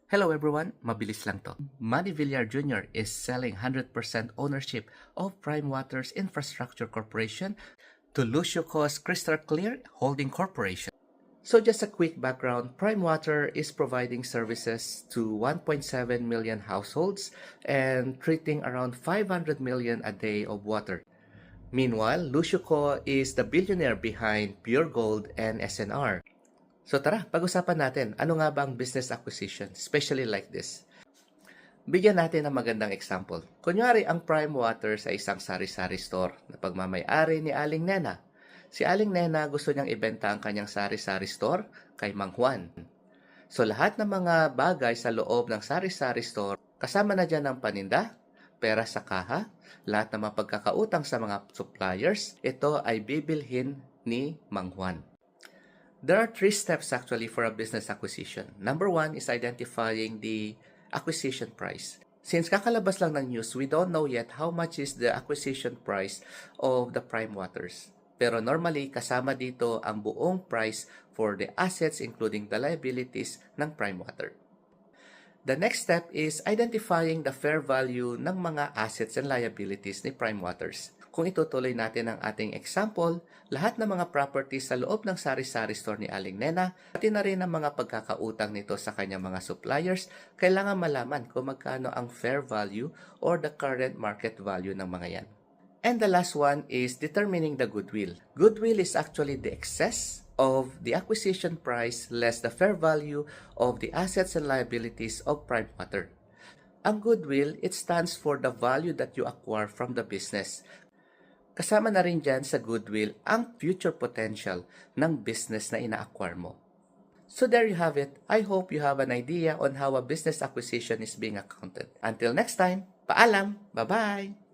Hello everyone, mabilis lang to. Manny Villar Jr. is selling 100% ownership of Prime Waters Infrastructure Corporation to Lucio Cos Crystal Clear Holding Corporation. So just a quick background, Prime Water is providing services to 1.7 million households and treating around 500 million a day of water. Meanwhile, Lucio Co is the billionaire behind Pure Gold and SNR. So tara, pag-usapan natin, ano nga ba ang business acquisition, especially like this? Bigyan natin ng magandang example. Kunyari ang Prime Water sa isang sari-sari store na pagmamay-ari ni Aling Nena. Si Aling Nena gusto niyang ibenta ang kanyang sari-sari store kay Mang Juan. So lahat ng mga bagay sa loob ng sari-sari store, kasama na dyan ang paninda, pera sa kaha, lahat ng mga pagkakautang sa mga suppliers, ito ay bibilhin ni Mang Juan. There are 3 steps actually for a business acquisition. Number 1 is identifying the acquisition price. Since kakalabas lang ng news, we don't know yet how much is the acquisition price of the Prime Waters. Pero normally, kasama dito ang buong price for the assets including the liabilities ng Prime Water. The next step is identifying the fair value ng mga assets and liabilities ni Prime Waters. Kung itutuloy natin ang ating example, lahat ng mga properties sa loob ng sari-sari store ni Aling Nena, pati na rin ang mga pagkakautang nito sa kanyang mga suppliers, kailangan malaman kung magkano ang fair value or the current market value ng mga yan. And the last one is determining the goodwill. Goodwill is actually the excess of the acquisition price less the fair value of the assets and liabilities of Prime Water. Ang goodwill, it stands for the value that you acquire from the business. Kasama na rin dyan sa goodwill ang future potential ng business na ina-acquire mo. So there you have it. I hope you have an idea on how a business acquisition is being accounted. Until next time, paalam! Bye-bye!